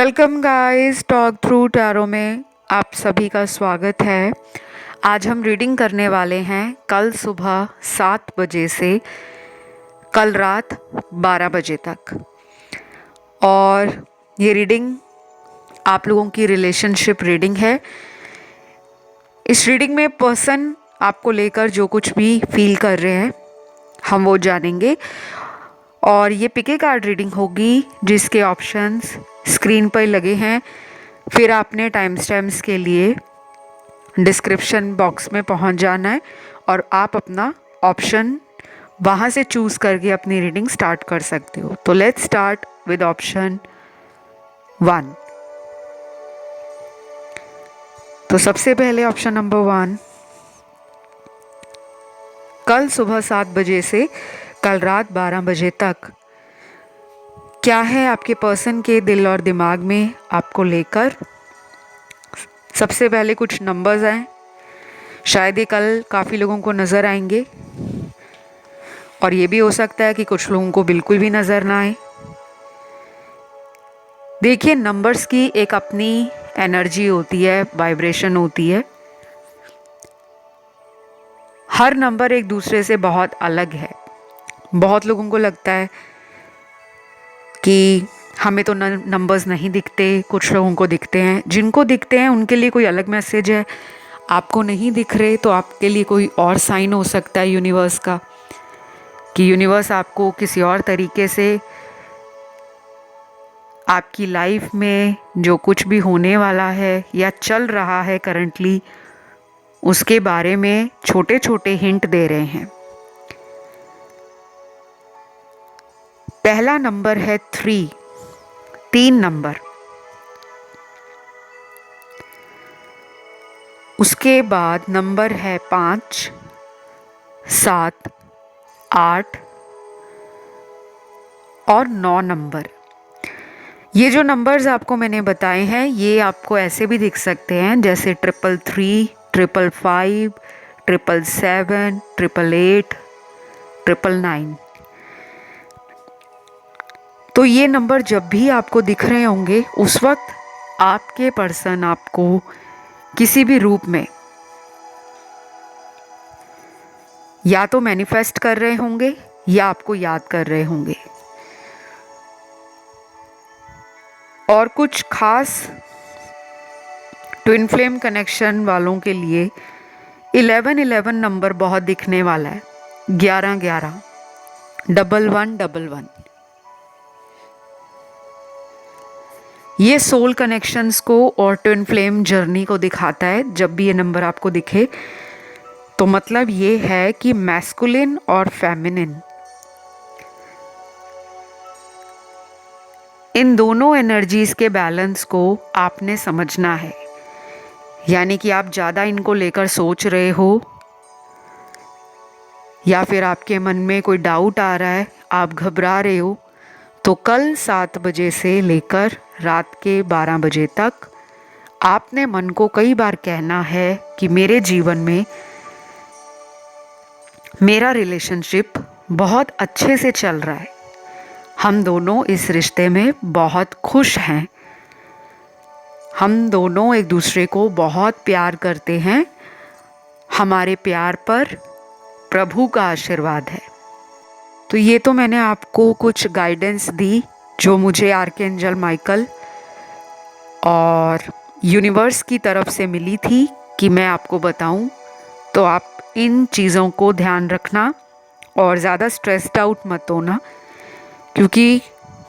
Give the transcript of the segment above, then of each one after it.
Welcome guys, talk through tarot में आप सभी का स्वागत है। आज हम रीडिंग करने वाले हैं कल सुबह 7 बजे से कल रात 12 बजे तक। और ये रीडिंग आप लोगों की रिलेशनशिप रीडिंग है। इस रीडिंग में पर्सन आपको लेकर जो कुछ भी फील कर रहे हैं हम वो जानेंगे। और ये पिके कार्ड रीडिंग होगी जिसके ऑप्शंस स्क्रीन पर लगे हैं। फिर आपने टाइम स्टैम्प्स के लिए डिस्क्रिप्शन बॉक्स में पहुंच जाना है और आप अपना ऑप्शन वहां से चूज करके अपनी रीडिंग स्टार्ट कर सकते हो। तो लेट्स स्टार्ट विद ऑप्शन 1। तो सबसे पहले ऑप्शन नंबर 1, कल सुबह 7 बजे से कल रात 12 बजे तक क्या है आपके पर्सन के दिल और दिमाग में आपको लेकर। सबसे पहले कुछ नंबर्स आए, शायद ये कल काफ़ी लोगों को नज़र आएंगे और ये भी हो सकता है कि कुछ लोगों को बिल्कुल भी नज़र ना आए। देखिए, नंबर्स की एक अपनी एनर्जी होती है, वाइब्रेशन होती है। हर नंबर एक दूसरे से बहुत अलग है। बहुत लोगों को लगता है कि हमें तो नंबर्स नहीं दिखते, कुछ लोगों को दिखते हैं। जिनको दिखते हैं उनके लिए कोई अलग मैसेज है, आपको नहीं दिख रहे तो आपके लिए कोई और साइन हो सकता है यूनिवर्स का, कि यूनिवर्स आपको किसी और तरीके से आपकी लाइफ में जो कुछ भी होने वाला है या चल रहा है करंटली उसके बारे में छोटे छोटे हिंट दे रहे हैं। पहला नंबर है 3 नंबर। उसके बाद नंबर है 5, 7, 8 और 9 नंबर। ये जो नंबर्स आपको मैंने बताए हैं ये आपको ऐसे भी दिख सकते हैं जैसे 333, 555, 777, 888, 999। तो ये नंबर जब भी आपको दिख रहे होंगे उस वक्त आपके पर्सन आपको किसी भी रूप में या तो मैनिफेस्ट कर रहे होंगे या आपको याद कर रहे होंगे। और कुछ खास ट्विन फ्लेम कनेक्शन वालों के लिए 1111 नंबर बहुत दिखने वाला है। 1111, 1111 ये सोल कनेक्शंस को और ट्विन फ्लेम जर्नी को दिखाता है। जब भी ये नंबर आपको दिखे तो मतलब ये है कि मैस्कुलिन और फेमिनिन इन दोनों एनर्जीज के बैलेंस को आपने समझना है। यानी कि आप ज़्यादा इनको लेकर सोच रहे हो या फिर आपके मन में कोई डाउट आ रहा है, आप घबरा रहे हो, तो कल 7 बजे से लेकर रात के 12 बजे तक आपने मन को कई बार कहना है कि मेरे जीवन में मेरा रिलेशनशिप बहुत अच्छे से चल रहा है, हम दोनों इस रिश्ते में बहुत खुश हैं, हम दोनों एक दूसरे को बहुत प्यार करते हैं, हमारे प्यार पर प्रभु का आशीर्वाद है। तो ये तो मैंने आपको कुछ गाइडेंस दी जो मुझे आर्कएंजल माइकल और यूनिवर्स की तरफ से मिली थी कि मैं आपको बताऊं। तो आप इन चीज़ों को ध्यान रखना और ज़्यादा स्ट्रेस्ड आउट मत होना, क्योंकि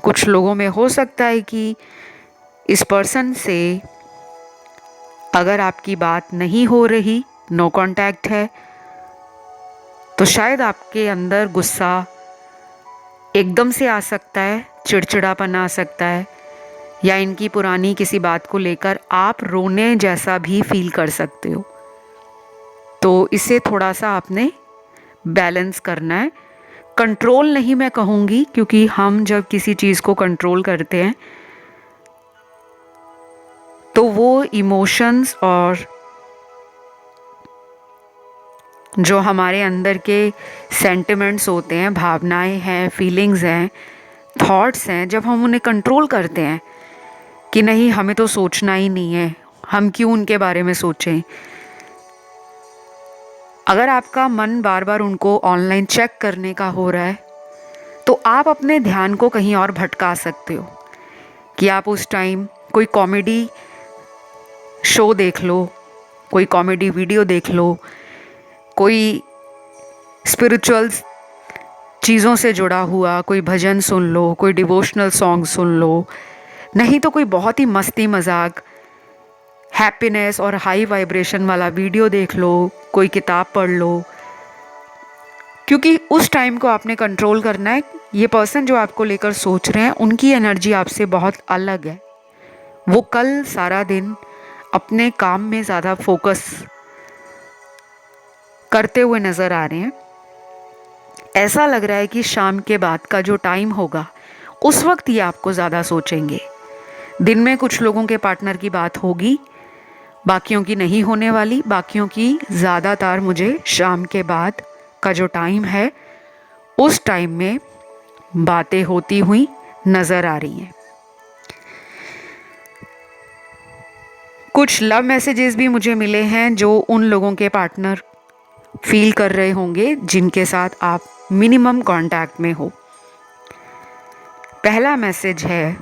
कुछ लोगों में हो सकता है कि इस पर्सन से अगर आपकी बात नहीं हो रही, नो कांटेक्ट है, तो शायद आपके अंदर गुस्सा एकदम से आ सकता है, चिड़चिड़ापन आ सकता है, या इनकी पुरानी किसी बात को लेकर आप रोने जैसा भी फील कर सकते हो। तो इसे थोड़ा सा आपने बैलेंस करना है। कंट्रोल नहीं मैं कहूँगी, क्योंकि हम जब किसी चीज़ को कंट्रोल करते हैं तो वो इमोशंस और जो हमारे अंदर के सेंटिमेंट्स होते हैं, भावनाएं हैं, फीलिंग्स हैं, थॉट्स हैं, जब हम उन्हें कंट्रोल करते हैं कि नहीं हमें तो सोचना ही नहीं है, हम क्यों उनके बारे में सोचें। अगर आपका मन बार बार उनको ऑनलाइन चेक करने का हो रहा है तो आप अपने ध्यान को कहीं और भटका सकते हो कि आप उस टाइम कोई कॉमेडी शो देख लो, कोई कॉमेडी वीडियो देख लो, कोई स्पिरिचुअल चीज़ों से जुड़ा हुआ कोई भजन सुन लो, कोई डिवोशनल सॉन्ग सुन लो, नहीं तो कोई बहुत ही मस्ती मजाक हैप्पीनेस और हाई वाइब्रेशन वाला वीडियो देख लो, कोई किताब पढ़ लो। क्योंकि उस टाइम को आपने कंट्रोल करना है। ये पर्सन जो आपको लेकर सोच रहे हैं उनकी एनर्जी आपसे बहुत अलग है। वो कल सारा दिन अपने काम में ज़्यादा फोकस करते हुए नज़र आ रहे हैं। ऐसा लग रहा है कि शाम के बाद का जो टाइम होगा उस वक्त ये आपको ज़्यादा सोचेंगे। दिन में कुछ लोगों के पार्टनर की बात होगी, बाकियों की नहीं होने वाली। बाकियों की ज़्यादातर मुझे शाम के बाद का जो टाइम है उस टाइम में बातें होती हुई नज़र आ रही हैं। कुछ लव मैसेजेस भी मुझे मिले हैं जो उन लोगों के पार्टनर फील कर रहे होंगे जिनके साथ आप मिनिमम कांटेक्ट में हो। पहला मैसेज है,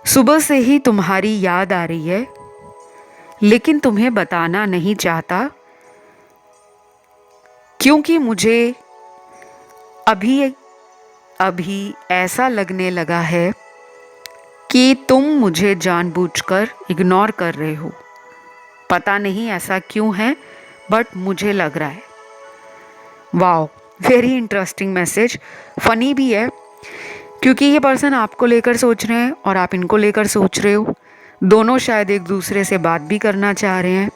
सुबह से ही तुम्हारी याद आ रही है लेकिन तुम्हें बताना नहीं चाहता क्योंकि मुझे अभी ऐसा लगने लगा है कि तुम मुझे जानबूझकर इग्नोर कर रहे हो। पता नहीं ऐसा क्यों है बट मुझे लग रहा है। Wow, very interesting message. Funny भी है क्योंकि ये पर्सन आपको लेकर सोच रहे हैं और आप इनको लेकर सोच रहे हो। दोनों शायद एक दूसरे से बात भी करना चाह रहे हैं।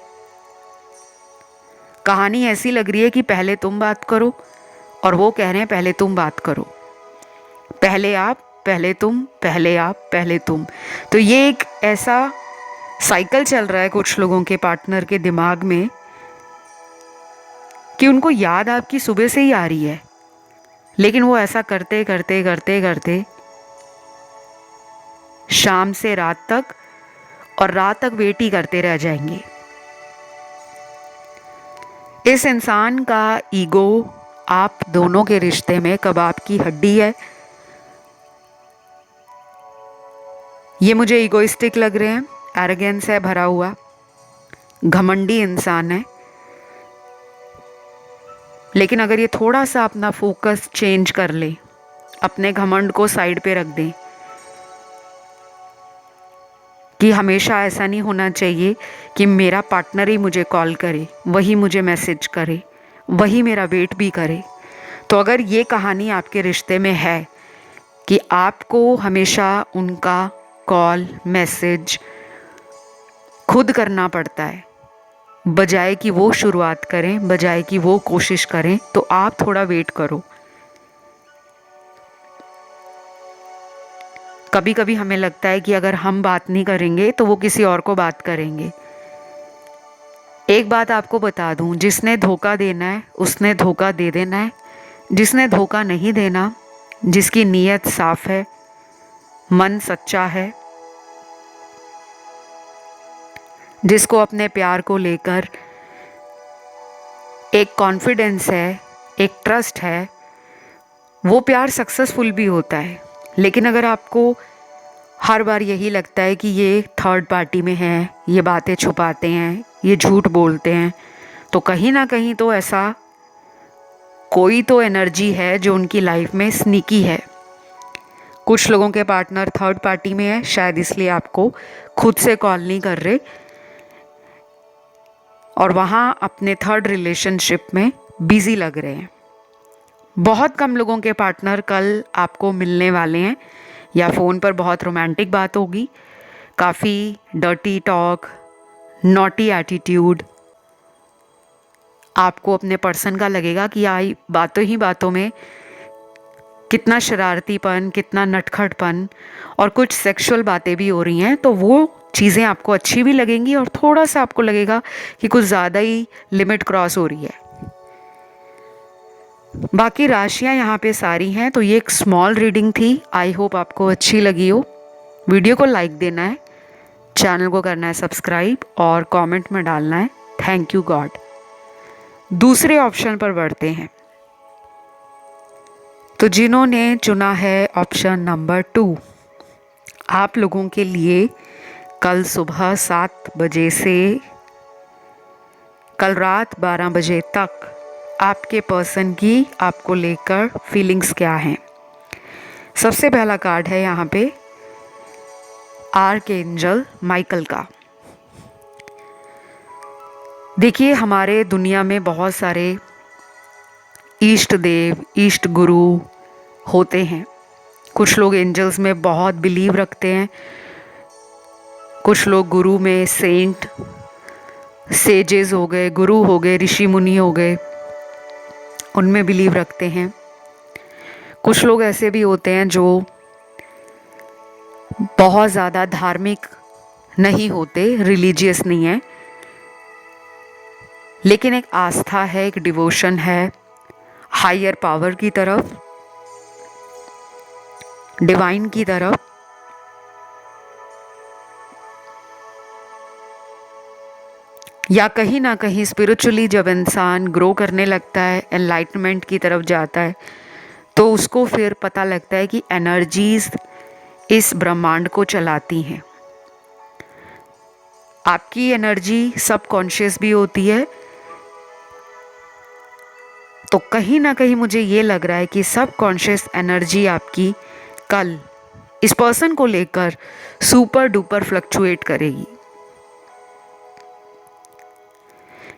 कहानी ऐसी लग रही है कि पहले तुम बात करो और वो कह रहे हैं पहले तुम बात करो, पहले आप, पहले तुम, पहले आप, पहले तुम। तो ये एक ऐसा साइकिल चल रहा है कुछ लोगों के पार्टनर के दिमाग में कि उनको याद आपकी सुबह से ही आ रही है, लेकिन वो ऐसा करते करते करते करते शाम से रात तक और रात तक वेट ही करते रह जाएंगे। इस इंसान का ईगो आप दोनों के रिश्ते में कबाब की हड्डी है। ये मुझे ईगोइस्टिक लग रहे हैं, एरोगेंस है भरा हुआ, घमंडी इंसान है। लेकिन अगर ये थोड़ा सा अपना फोकस चेंज कर ले, अपने घमंड को साइड पे रख दें कि हमेशा ऐसा नहीं होना चाहिए कि मेरा पार्टनर ही मुझे कॉल करे, वही मुझे मैसेज करे, वही मेरा वेट भी करे। तो अगर ये कहानी आपके रिश्ते में है कि आपको हमेशा उनका कॉल मैसेज खुद करना पड़ता है, बजाय कि वो शुरुआत करें, बजाय कि वो कोशिश करें, तो आप थोड़ा वेट करो। कभी कभी हमें लगता है कि अगर हम बात नहीं करेंगे तो वो किसी और को बात करेंगे। एक बात आपको बता दूं, जिसने धोखा देना है उसने धोखा दे देना है। जिसने धोखा नहीं देना, जिसकी नीयत साफ है, मन सच्चा है, जिसको अपने प्यार को लेकर एक कॉन्फिडेंस है, एक ट्रस्ट है, वो प्यार सक्सेसफुल भी होता है। लेकिन अगर आपको हर बार यही लगता है कि ये थर्ड पार्टी में हैं, ये बातें छुपाते हैं, ये झूठ बोलते हैं, तो कहीं ना कहीं तो ऐसा कोई तो एनर्जी है जो उनकी लाइफ में स्नीकी है। कुछ लोगों के पार्टनर थर्ड पार्टी में है, शायद इसलिए आपको खुद से कॉल नहीं कर रहे और वहाँ अपने थर्ड रिलेशनशिप में बिजी लग रहे हैं। बहुत कम लोगों के पार्टनर कल आपको मिलने वाले हैं, या फ़ोन पर बहुत रोमांटिक बात होगी, काफ़ी डर्टी टॉक, नॉटी एटीट्यूड। आपको अपने पर्सन का लगेगा कि आई बातों ही बातों में कितना शरारतीपन, कितना नटखटपन और कुछ सेक्सुअल बातें भी हो रही हैं, तो वो चीज़ें आपको अच्छी भी लगेंगी और थोड़ा सा आपको लगेगा कि कुछ ज़्यादा ही लिमिट क्रॉस हो रही है। बाकी राशियां यहाँ पे सारी हैं। तो ये एक स्मॉल रीडिंग थी। आई होप आपको अच्छी लगी हो। वीडियो को लाइक देना है, चैनल को करना है सब्सक्राइब और कमेंट में डालना है थैंक यू गॉड। दूसरे ऑप्शन पर बढ़ते हैं। तो जिन्होंने चुना है ऑप्शन नंबर 2, आप लोगों के लिए कल सुबह 7 बजे से कल रात 12 बजे तक आपके पर्सन की आपको लेकर फीलिंग्स क्या हैं। सबसे पहला कार्ड है यहाँ पे आर्कएंजल माइकल का। देखिए, हमारे दुनिया में बहुत सारे इष्ट देव, इष्ट गुरु होते हैं। कुछ लोग एंजल्स में बहुत बिलीव रखते हैं, कुछ लोग गुरु में, सेंट, सेजेस हो गए, गुरु हो गए, ऋषि मुनि हो गए, उनमें बिलीव रखते हैं। कुछ लोग ऐसे भी होते हैं जो बहुत ज़्यादा धार्मिक नहीं होते, रिलीजियस नहीं है, लेकिन एक आस्था है, एक डिवोशन है हायर पावर की तरफ, डिवाइन की तरफ। या कहीं ना कहीं स्पिरिचुअली जब इंसान ग्रो करने लगता है, एनलाइटमेंट की तरफ जाता है, तो उसको फिर पता लगता है कि एनर्जीज इस ब्रह्मांड को चलाती हैं। आपकी एनर्जी सबकॉन्शियस भी होती है। तो कहीं ना कहीं मुझे ये लग रहा है कि सबकॉन्शियस एनर्जी आपकी कल इस पर्सन को लेकर सुपर डुपर फ्लक्चुएट करेगी।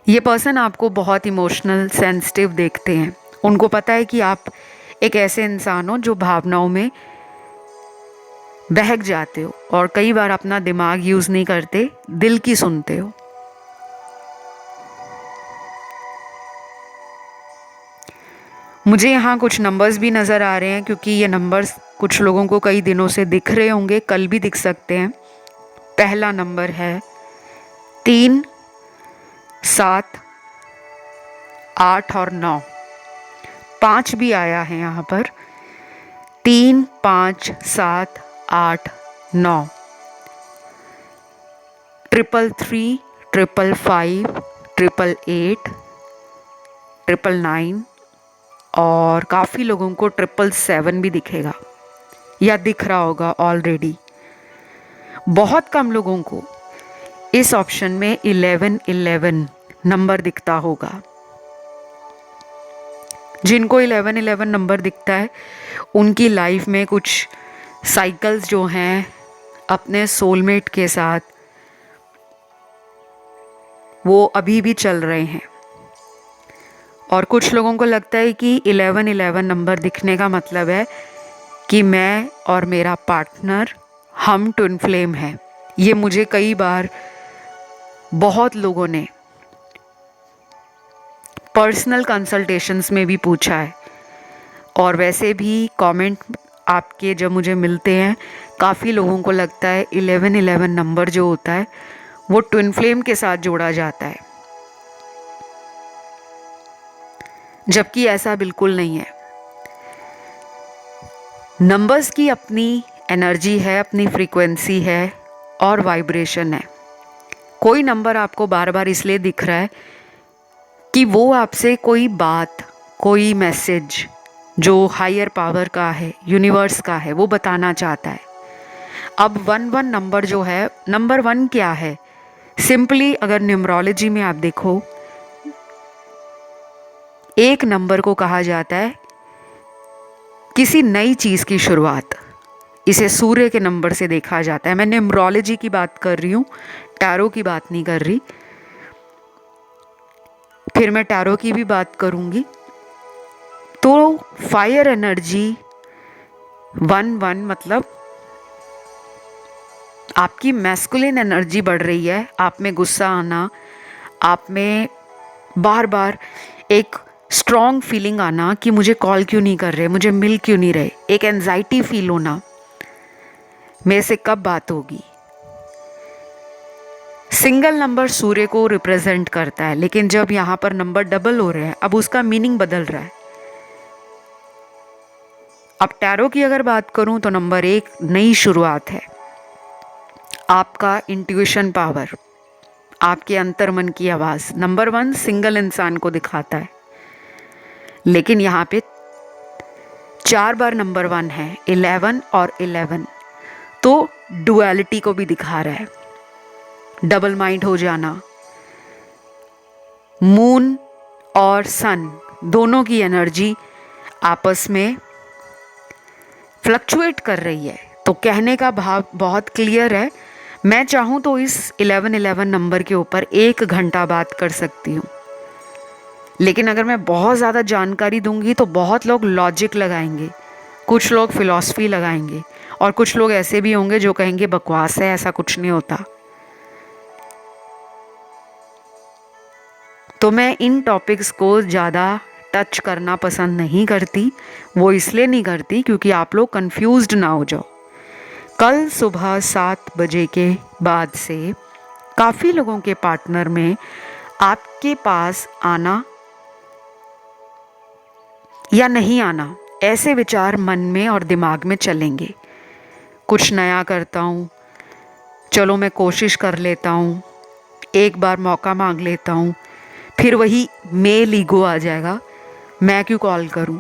ये पर्सन आपको बहुत इमोशनल, सेंसिटिव देखते हैं। उनको पता है कि आप एक ऐसे इंसान हो जो भावनाओं में बहक जाते हो और कई बार अपना दिमाग यूज़ नहीं करते, दिल की सुनते हो। मुझे यहाँ कुछ नंबर्स भी नज़र आ रहे हैं, क्योंकि ये नंबर्स कुछ लोगों को कई दिनों से दिख रहे होंगे, कल भी दिख सकते हैं। पहला नंबर है 3, 7, 8 और 9। 5 भी आया है यहाँ पर। 3, 5, 7, 8, 9, 333, 555, 888, 999 और काफ़ी लोगों को 777 भी दिखेगा या दिख रहा होगा ऑलरेडी। बहुत कम लोगों को इस ऑप्शन में 1111 नंबर दिखता होगा। जिनको 1111 नंबर दिखता है उनकी लाइफ में कुछ साइकिल्स जो हैं अपने सोलमेट के साथ, वो अभी भी चल रहे हैं। और कुछ लोगों को लगता है कि 1111 नंबर दिखने का मतलब है कि मैं और मेरा पार्टनर हम ट्विन फ्लेम हैं। ये मुझे कई बार बहुत लोगों ने पर्सनल कंसल्टेशंस में भी पूछा है, और वैसे भी कमेंट आपके जब मुझे मिलते हैं, काफ़ी लोगों को लगता है 1111 नंबर जो होता है वो ट्विन फ्लेम के साथ जोड़ा जाता है, जबकि ऐसा बिल्कुल नहीं है। नंबर्स की अपनी एनर्जी है, अपनी फ्रीक्वेंसी है और वाइब्रेशन है। कोई नंबर आपको बार बार इसलिए दिख रहा है कि वो आपसे कोई बात, कोई मैसेज जो हायर पावर का है, यूनिवर्स का है, वो बताना चाहता है। अब 11 नंबर जो है, नंबर 1 क्या है? सिंपली अगर न्यूमरोलॉजी में आप देखो, एक नंबर को कहा जाता है किसी नई चीज़ की शुरुआत। इसे सूर्य के नंबर से देखा जाता है। मैं न्यूमरोलॉजी की बात कर रही हूँ, टैरो की बात नहीं कर रही। फिर मैं टैरो की भी बात करूँगी। तो फायर एनर्जी 11 मतलब आपकी मैस्कुलिन एनर्जी बढ़ रही है, आप में गुस्सा आना, आप में बार बार एक स्ट्रॉन्ग फीलिंग आना कि मुझे कॉल क्यों नहीं कर रहे, मुझे मिल क्यों नहीं रहे, एक एंजाइटी फील होना, मेरे से कब बात होगी। सिंगल नंबर सूर्य को रिप्रेजेंट करता है, लेकिन जब यहाँ पर नंबर डबल हो रहे हैं, अब उसका मीनिंग बदल रहा है। अब टैरो की अगर बात करूं तो नंबर 1 नई शुरुआत है, आपका इंट्यूशन पावर, आपके अंतर्मन की आवाज़। नंबर 1 सिंगल इंसान को दिखाता है, लेकिन यहाँ पे 4 बार नंबर 1 है, 11 और 11, तो डुअलिटी को भी दिखा रहा है, डबल माइंड हो जाना। मून और सन दोनों की एनर्जी आपस में फ्लक्चुएट कर रही है। तो कहने का भाव बहुत क्लियर है, मैं चाहूँ तो इस 1111 नंबर के ऊपर 1 घंटा बात कर सकती हूँ, लेकिन अगर मैं बहुत ज़्यादा जानकारी दूंगी तो बहुत लोग लॉजिक लगाएंगे, कुछ लोग फिलॉसफी लगाएंगे, और कुछ लोग ऐसे भी होंगे जो कहेंगे बकवास है, ऐसा कुछ नहीं होता। तो मैं इन टॉपिक्स को ज़्यादा टच करना पसंद नहीं करती। वो इसलिए नहीं करती क्योंकि आप लोग कंफ्यूज्ड ना हो जाओ। कल सुबह 7 बजे के बाद से काफ़ी लोगों के पार्टनर में आपके पास आना या नहीं आना, ऐसे विचार मन में और दिमाग में चलेंगे। कुछ नया करता हूँ, चलो मैं कोशिश कर लेता हूँ, एक बार मौका मांग लेता हूँ, फिर वही मेल ईगो आ जाएगा, मैं क्यों कॉल करूं,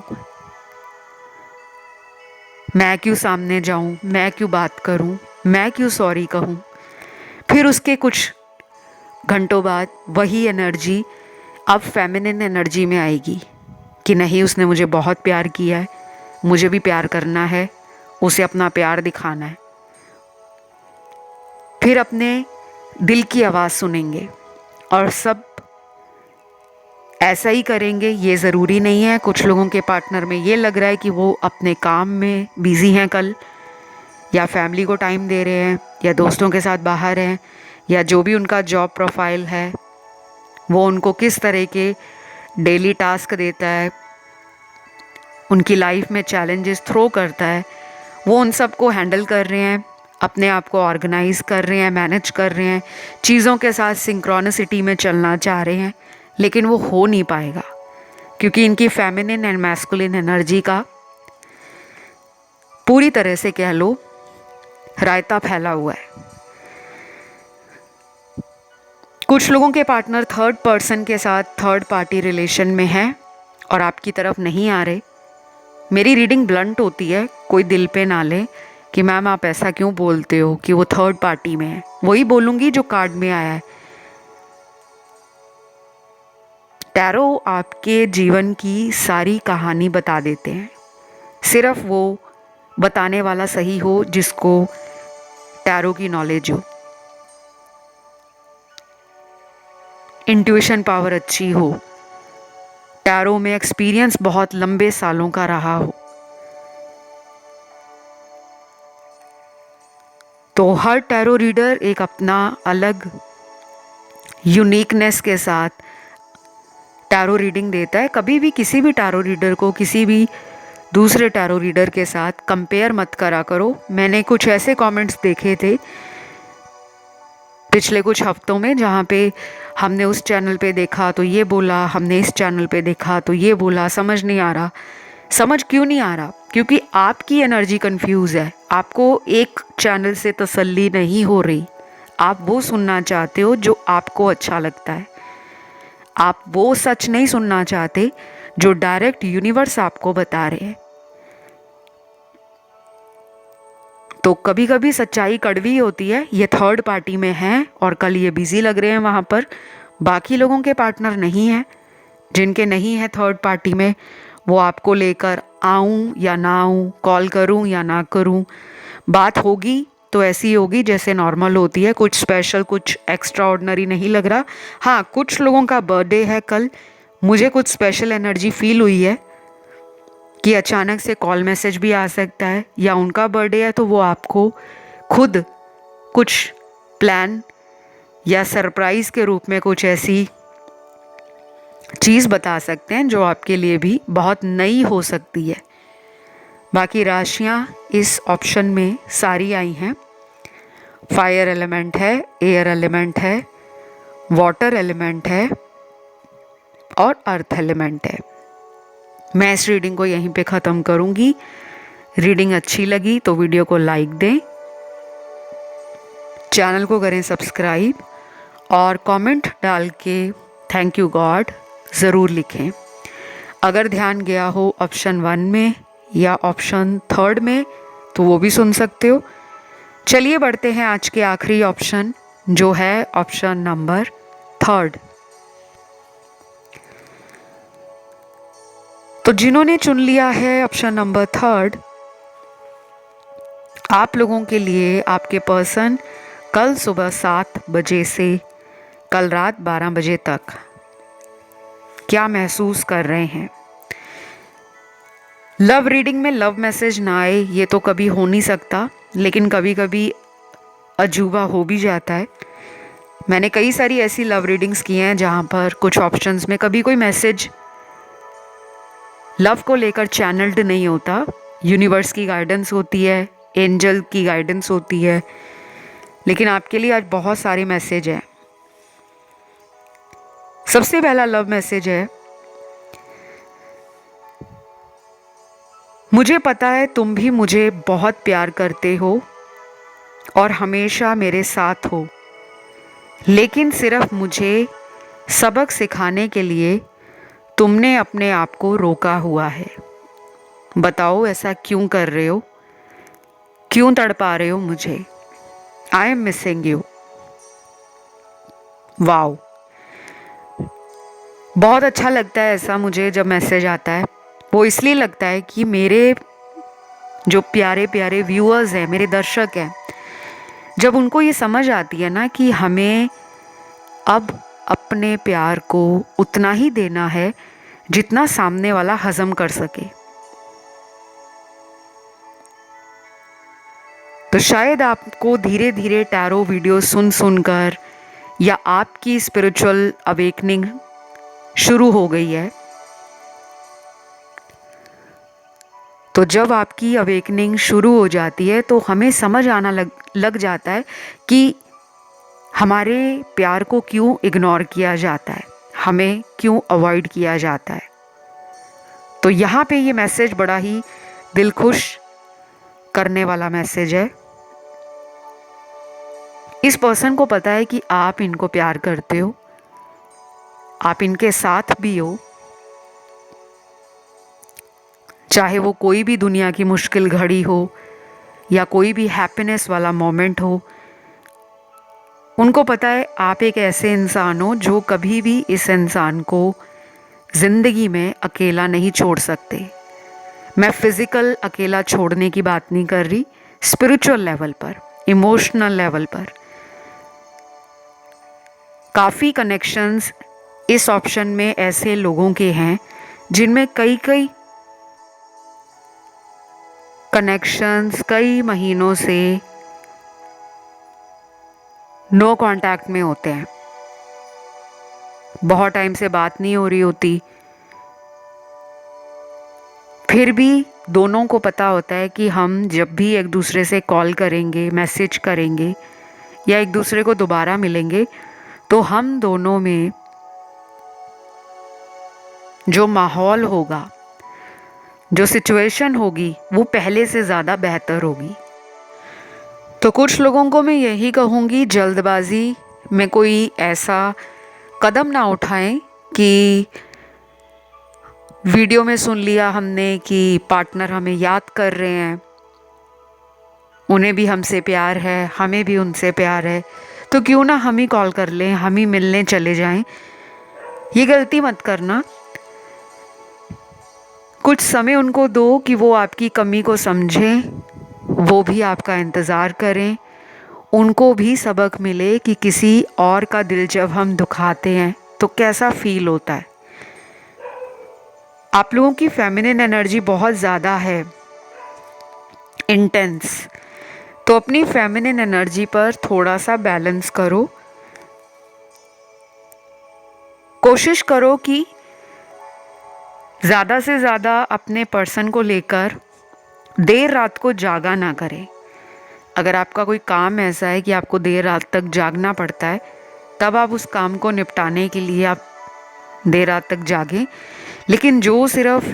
मैं क्यों सामने जाऊं, मैं क्यों बात करूं, मैं क्यों सॉरी कहूं। फिर उसके कुछ घंटों बाद वही एनर्जी अब फेमिनिन एनर्जी में आएगी कि नहीं, उसने मुझे बहुत प्यार किया है, मुझे भी प्यार करना है, उसे अपना प्यार दिखाना है। फिर अपने दिल की आवाज़ सुनेंगे और सब ऐसा ही करेंगे। ये ज़रूरी नहीं है, कुछ लोगों के पार्टनर में ये लग रहा है कि वो अपने काम में बिज़ी हैं कल, या फैमिली को टाइम दे रहे हैं, या दोस्तों के साथ बाहर हैं, या जो भी उनका जॉब प्रोफाइल है वो उनको किस तरह के डेली टास्क देता है, उनकी लाइफ में चैलेंजेस थ्रो करता है, वो उन सब को हैंडल कर रहे हैं, अपने आप को ऑर्गेनाइज कर रहे हैं, मैनेज कर रहे हैं, चीज़ों के साथ सिंक्रोनिसिटी में चलना चाह रहे हैं, लेकिन वो हो नहीं पाएगा क्योंकि इनकी फेमिनिन एंड मैस्कुलिन एनर्जी का पूरी तरह से कह लो रायता फैला हुआ है। कुछ लोगों के पार्टनर थर्ड पर्सन के साथ थर्ड पार्टी रिलेशन में हैं और आपकी तरफ नहीं आ रहे। मेरी रीडिंग ब्लंट होती है, कोई दिल पे ना ले कि मैम आप ऐसा क्यों बोलते हो कि वो थर्ड पार्टी में है। वही बोलूँगी जो कार्ड में आया है। टैरो आपके जीवन की सारी कहानी बता देते हैं, सिर्फ वो बताने वाला सही हो जिसको टैरो की नॉलेज हो, इंट्यूशन पावर अच्छी हो, टैरो में एक्सपीरियंस बहुत लंबे सालों का रहा हो। तो हर टैरो रीडर एक अपना अलग यूनिकनेस के साथ टैरो रीडिंग देता है। कभी भी किसी भी टैरो रीडर को किसी भी दूसरे टैरो रीडर के साथ कंपेयर मत करा करो। मैंने कुछ ऐसे कमेंट्स देखे थे पिछले कुछ हफ्तों में जहाँ पे हमने उस चैनल पे देखा तो ये बोला, हमने इस चैनल पे देखा तो ये बोला। समझ नहीं आ रहा। समझ क्यों नहीं आ रहा? क्योंकि आपकी एनर्जी कंफ्यूज है, आपको एक चैनल से तसल्ली नहीं हो रही। आप वो सुनना चाहते हो जो आपको अच्छा लगता है, आप वो सच नहीं सुनना चाहते जो डायरेक्ट यूनिवर्स आपको बता रहे हैं। तो कभी कभी सच्चाई कड़वी होती है। ये थर्ड पार्टी में हैं और कल ये बिजी लग रहे हैं वहाँ पर, बाकी लोगों के पार्टनर नहीं हैं। जिनके नहीं है थर्ड पार्टी में, वो आपको लेकर आऊँ या ना आऊँ, कॉल करूँ या ना करूँ, बात होगी तो ऐसी होगी जैसे नॉर्मल होती है। कुछ स्पेशल, कुछ एक्स्ट्रा ऑर्डिनरी नहीं लग रहा। हाँ, कुछ लोगों का बर्थडे है कल, मुझे कुछ स्पेशल एनर्जी फील हुई है कि अचानक से कॉल मैसेज भी आ सकता है, या उनका बर्थडे है तो वो आपको खुद कुछ प्लान या सरप्राइज़ के रूप में कुछ ऐसी चीज़ बता सकते हैं जो आपके लिए भी बहुत नई हो सकती है। बाकी राशियाँ इस ऑप्शन में सारी आई हैं। फायर एलिमेंट है, एयर एलिमेंट है, वाटर एलिमेंट है और अर्थ एलिमेंट है। मैं इस रीडिंग को यहीं पे ख़त्म करूँगी। रीडिंग अच्छी लगी तो वीडियो को लाइक दें, चैनल को करें सब्सक्राइब और कमेंट डाल के थैंक यू गॉड ज़रूर लिखें। अगर ध्यान गया हो ऑप्शन 1 में या ऑप्शन 3 में तो वो भी सुन सकते हो। चलिए बढ़ते हैं आज के आखिरी ऑप्शन जो है ऑप्शन नंबर 3। तो जिन्होंने चुन लिया है ऑप्शन नंबर 3, आप लोगों के लिए आपके पर्सन कल सुबह 7 बजे से कल रात 12 बजे तक क्या महसूस कर रहे हैं। लव रीडिंग में लव मैसेज ना आए ये तो कभी हो नहीं सकता, लेकिन कभी कभी अजूबा हो भी जाता है। मैंने कई सारी ऐसी लव रीडिंग्स की हैं जहाँ पर कुछ ऑप्शंस में कभी कोई मैसेज लव को लेकर चैनल्ड नहीं होता। यूनिवर्स की गाइडेंस होती है, एंजल की गाइडेंस होती है, लेकिन आपके लिए आज बहुत सारे मैसेज हैं। सबसे पहला लव मैसेज है, मुझे पता है तुम भी मुझे बहुत प्यार करते हो और हमेशा मेरे साथ हो, लेकिन सिर्फ मुझे सबक सिखाने के लिए तुमने अपने आप को रोका हुआ है। बताओ ऐसा क्यों कर रहे हो, क्यों तड़पा रहे हो मुझे। I am missing you. Wow, बहुत अच्छा लगता है ऐसा मुझे जब मैसेज आता है। वो इसलिए लगता है कि मेरे जो प्यारे प्यारे व्यूअर्स हैं, मेरे दर्शक हैं, जब उनको ये समझ आती है ना कि हमें अब अपने प्यार को उतना ही देना है जितना सामने वाला हजम कर सके, तो शायद आपको धीरे धीरे टैरो वीडियो सुन सुनकर या आपकी स्पिरिचुअल अवेकनिंग शुरू हो गई है। तो जब आपकी अवेकनिंग शुरू हो जाती है तो हमें समझ आना लग जाता है कि हमारे प्यार को क्यों इग्नोर किया जाता है, हमें क्यों अवॉइड किया जाता है। तो यहाँ पे ये मैसेज बड़ा ही दिल खुश करने वाला मैसेज है। इस पर्सन को पता है कि आप इनको प्यार करते हो, आप इनके साथ भी हो, चाहे वो कोई भी दुनिया की मुश्किल घड़ी हो या कोई भी हैप्पीनेस वाला मोमेंट हो। उनको पता है आप एक ऐसे इंसान हो जो कभी भी इस इंसान को ज़िंदगी में अकेला नहीं छोड़ सकते। मैं फिज़िकल अकेला छोड़ने की बात नहीं कर रही, स्पिरिचुअल लेवल पर, इमोशनल लेवल पर काफ़ी कनेक्शंस इस ऑप्शन में ऐसे लोगों के हैं जिनमें कई कनेक्शंस कई महीनों से नो कांटेक्ट में होते हैं, बहुत टाइम से बात नहीं हो रही होती, फिर भी दोनों को पता होता है कि हम जब भी एक दूसरे से कॉल करेंगे, मैसेज करेंगे या एक दूसरे को दोबारा मिलेंगे तो हम दोनों में जो माहौल होगा, जो सिचुएशन होगी वो पहले से ज़्यादा बेहतर होगी। तो कुछ लोगों को मैं यही कहूँगी, जल्दबाजी में कोई ऐसा कदम ना उठाएं कि वीडियो में सुन लिया हमने कि पार्टनर हमें याद कर रहे हैं, उन्हें भी हमसे प्यार है, हमें भी उनसे प्यार है, तो क्यों ना हम ही कॉल कर लें, हम ही मिलने चले जाएं। ये गलती मत करना। कुछ समय उनको दो कि वो आपकी कमी को समझें, वो भी आपका इंतज़ार करें, उनको भी सबक मिले कि किसी और का दिल जब हम दुखाते हैं तो कैसा फील होता है। आप लोगों की फेमिनिन एनर्जी बहुत ज़्यादा है, इंटेंस, तो अपनी फेमिनिन एनर्जी पर थोड़ा सा बैलेंस करो। कोशिश करो कि ज़्यादा से ज़्यादा अपने पर्सन को लेकर देर रात को जागा ना करें। अगर आपका कोई काम ऐसा है कि आपको देर रात तक जागना पड़ता है, तब आप उस काम को निपटाने के लिए आप देर रात तक जागें। लेकिन जो सिर्फ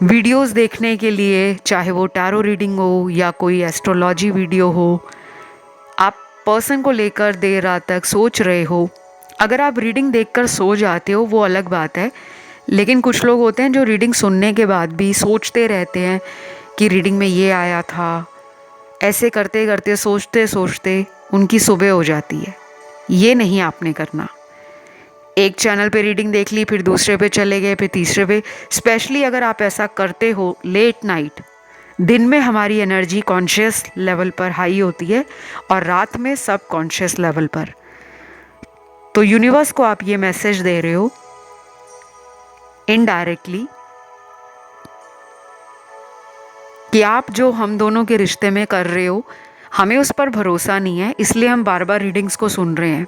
वीडियोस देखने के लिए, चाहे वो टैरो रीडिंग हो या कोई एस्ट्रोलॉजी वीडियो हो, आप पर्सन को लेकर देर रात तक सोच रहे हो। अगर आप रीडिंग देखकर सो जाते हो वो अलग बात है, लेकिन कुछ लोग होते हैं जो रीडिंग सुनने के बाद भी सोचते रहते हैं कि रीडिंग में ये आया था। ऐसे करते करते सोचते सोचते उनकी सुबह हो जाती है। ये नहीं आपने करना। एक चैनल पे रीडिंग देख ली, फिर दूसरे पे चले गए, फिर तीसरे पे। स्पेशली अगर आप ऐसा करते हो लेट नाइट, दिन में हमारी एनर्जी कॉन्शियस लेवल पर हाई होती है और रात में सब कॉन्शियस लेवल पर। तो यूनिवर्स को आप ये मैसेज दे रहे हो इनडायरेक्टली कि आप जो हम दोनों के रिश्ते में कर रहे हो, हमें उस पर भरोसा नहीं है, इसलिए हम बार बार रीडिंग्स को सुन रहे हैं।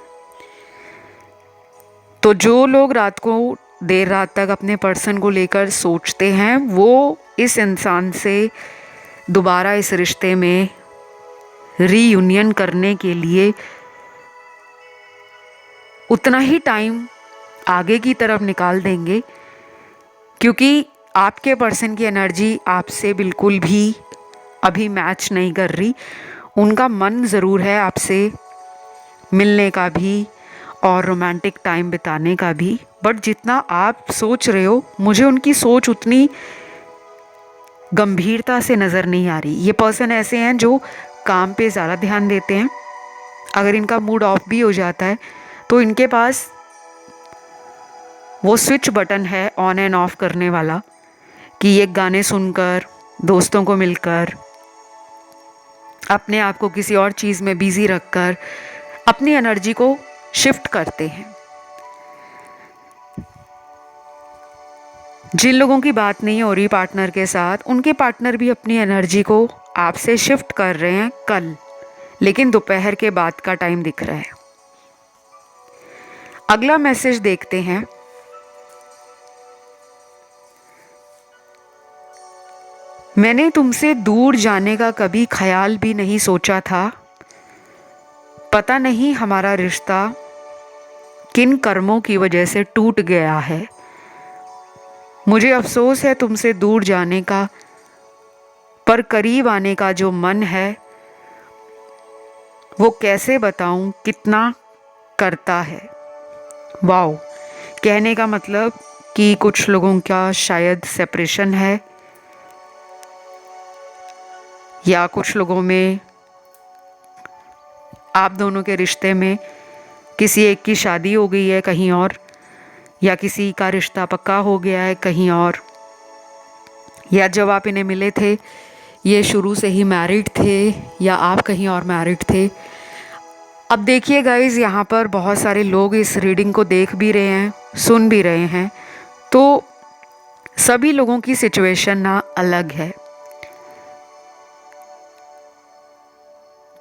तो जो लोग रात को देर रात तक अपने पर्सन को लेकर सोचते हैं, वो इस इंसान से दोबारा इस रिश्ते में रीयूनियन करने के लिए उतना ही टाइम आगे की तरफ निकाल देंगे, क्योंकि आपके पर्सन की एनर्जी आपसे बिल्कुल भी अभी मैच नहीं कर रही। उनका मन ज़रूर है आपसे मिलने का भी और रोमांटिक टाइम बिताने का भी, बट जितना आप सोच रहे हो, मुझे उनकी सोच उतनी गंभीरता से नज़र नहीं आ रही। ये पर्सन ऐसे हैं जो काम पे ज़्यादा ध्यान देते हैं। अगर इनका मूड ऑफ भी हो जाता है तो इनके पास वो स्विच बटन है ऑन एंड ऑफ करने वाला, कि ये गाने सुनकर, दोस्तों को मिलकर, अपने आप को किसी और चीज़ में बिजी रखकर अपनी एनर्जी को शिफ्ट करते हैं। जिन लोगों की बात नहीं हो रही पार्टनर के साथ, उनके पार्टनर भी अपनी एनर्जी को आपसे शिफ्ट कर रहे हैं कल, लेकिन दोपहर के बाद का टाइम दिख रहा है। अगला मैसेज देखते हैं। मैंने तुमसे दूर जाने का कभी ख्याल भी नहीं सोचा था। पता नहीं हमारा रिश्ता किन कर्मों की वजह से टूट गया है। मुझे अफसोस है तुमसे दूर जाने का, पर करीब आने का जो मन है वो कैसे बताऊं कितना करता है। वाओ, कहने का मतलब कि कुछ लोगों का शायद सेपरेशन है, या कुछ लोगों में आप दोनों के रिश्ते में किसी एक की शादी हो गई है कहीं और, या किसी का रिश्ता पक्का हो गया है कहीं और, या जब आप इन्हें मिले थे ये शुरू से ही मैरिड थे, या आप कहीं और मैरिड थे। अब देखिए गाइज़, यहाँ पर बहुत सारे लोग इस रीडिंग को देख भी रहे हैं, सुन भी रहे हैं, तो सभी लोगों की सिचुएशन ना अलग है।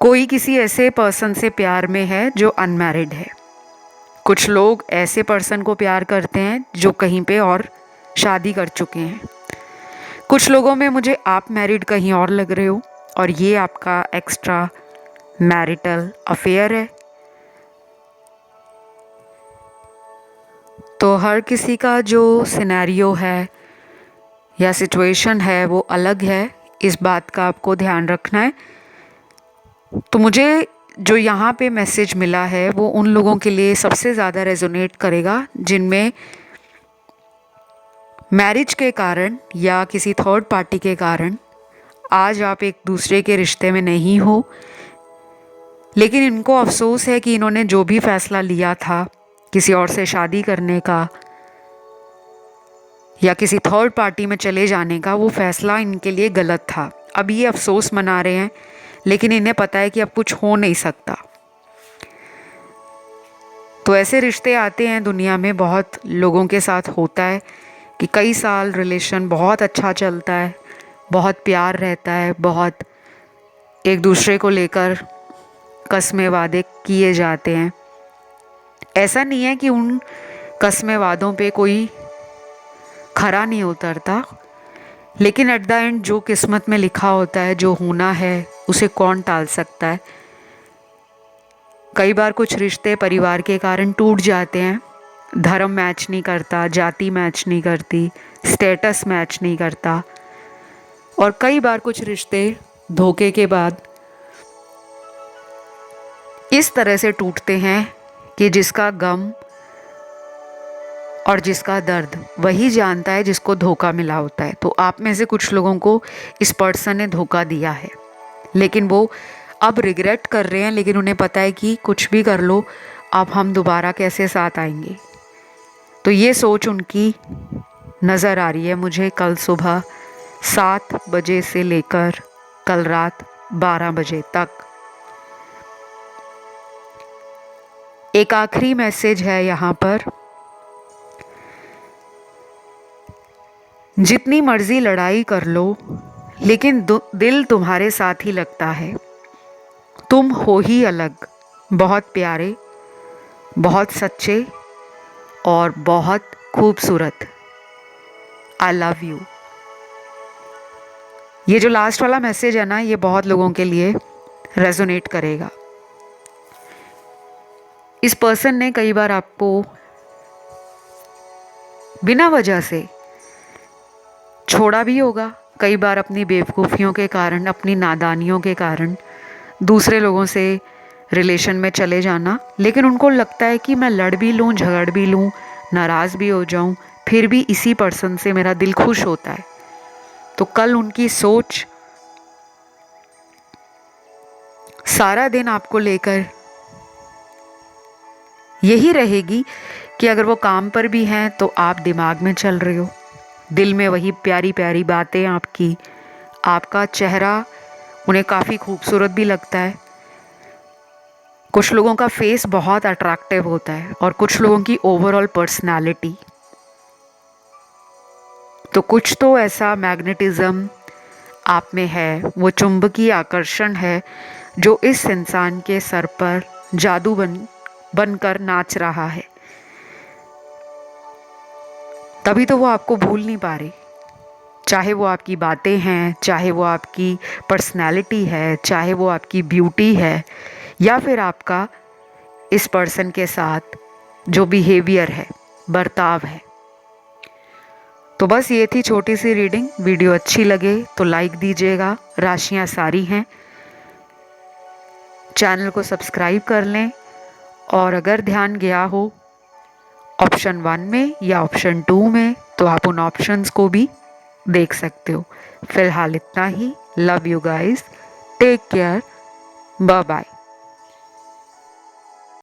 कोई किसी ऐसे पर्सन से प्यार में है जो अनमैरिड है। कुछ लोग ऐसे पर्सन को प्यार करते हैं जो कहीं पे और शादी कर चुके हैं। कुछ लोगों में मुझे आप मैरिड कहीं और लग रहे हो और ये आपका एक्स्ट्रा मैरिटल अफेयर है। तो हर किसी का जो सिनेरियो है या सिचुएशन है वो अलग है, इस बात का आपको ध्यान रखना है। तो मुझे जो यहाँ पे मैसेज मिला है वो उन लोगों के लिए सबसे ज़्यादा रेजोनेट करेगा जिनमें मैरिज के कारण या किसी थर्ड पार्टी के कारण आज आप एक दूसरे के रिश्ते में नहीं हो, लेकिन इनको अफसोस है कि इन्होंने जो भी फैसला लिया था किसी और से शादी करने का या किसी थर्ड पार्टी में चले जाने का, वो फैसला इनके लिए गलत था। अब ये अफसोस मना रहे हैं, लेकिन इन्हें पता है कि अब कुछ हो नहीं सकता। तो ऐसे रिश्ते आते हैं दुनिया में, बहुत लोगों के साथ होता है कि कई साल रिलेशन बहुत अच्छा चलता है, बहुत प्यार रहता है, बहुत एक दूसरे को लेकर कस्में वादे किए जाते हैं। ऐसा नहीं है कि उन कस्में वादों पे कोई खरा नहीं उतरता, लेकिन एट द एंड जो किस्मत में लिखा होता है, जो होना है, उसे कौन टाल सकता है। कई बार कुछ रिश्ते परिवार के कारण टूट जाते हैं। धर्म मैच नहीं करता, जाति मैच नहीं करती, स्टेटस मैच नहीं करता। और कई बार कुछ रिश्ते धोखे के बाद इस तरह से टूटते हैं कि जिसका गम और जिसका दर्द वही जानता है जिसको धोखा मिला होता है। तो आप में से कुछ लोगों को इस पर्सन ने धोखा दिया है, लेकिन वो अब रिग्रेट कर रहे हैं, लेकिन उन्हें पता है कि कुछ भी कर लो, अब हम दोबारा कैसे साथ आएंगे। तो ये सोच उनकी नज़र आ रही है मुझे कल सुबह 7 बजे से लेकर कल रात 12 बजे तक। एक आखिरी मैसेज है यहाँ पर, जितनी मर्जी लड़ाई कर लो लेकिन दिल तुम्हारे साथ ही लगता है। तुम हो ही अलग, बहुत प्यारे, बहुत सच्चे और बहुत खूबसूरत। I love you. ये जो लास्ट वाला मैसेज है ना, ये बहुत लोगों के लिए रेजोनेट करेगा। इस पर्सन ने कई बार आपको बिना वजह से छोड़ा भी होगा, कई बार अपनी बेवकूफ़ियों के कारण, अपनी नादानियों के कारण दूसरे लोगों से रिलेशन में चले जाना। लेकिन उनको लगता है कि मैं लड़ भी लूँ, झगड़ भी लूँ, नाराज़ भी हो जाऊँ, फिर भी इसी पर्सन से मेरा दिल खुश होता है। तो कल उनकी सोच सारा दिन आपको लेकर यही रहेगी कि अगर वो काम पर भी हैं तो आप दिमाग में चल रहे हो, दिल में वही प्यारी प्यारी बातें आपकी, आपका चेहरा उन्हें काफ़ी खूबसूरत भी लगता है। कुछ लोगों का फेस बहुत अट्रैक्टिव होता है और कुछ लोगों की ओवरऑल पर्सनालिटी। तो कुछ तो ऐसा मैग्नेटिज्म आप में है, वो चुंबकीय आकर्षण है जो इस इंसान के सर पर जादू बनकर नाच रहा है। तभी तो वो आपको भूल नहीं पा रहे। चाहे वो आपकी बातें हैं, चाहे वो आपकी पर्सनैलिटी है, चाहे वो आपकी ब्यूटी है, या फिर आपका इस पर्सन के साथ जो बिहेवियर है, बर्ताव है। तो बस ये थी छोटी सी रीडिंग। वीडियो अच्छी लगे तो लाइक दीजिएगा। राशियां सारी हैं, चैनल को सब्सक्राइब कर लें। और अगर ध्यान गया हो ऑप्शन 1 में या ऑप्शन 2 में, तो आप उन ऑप्शंस को भी देख सकते हो। फिलहाल इतना ही। Love you guys, take care, bye bye.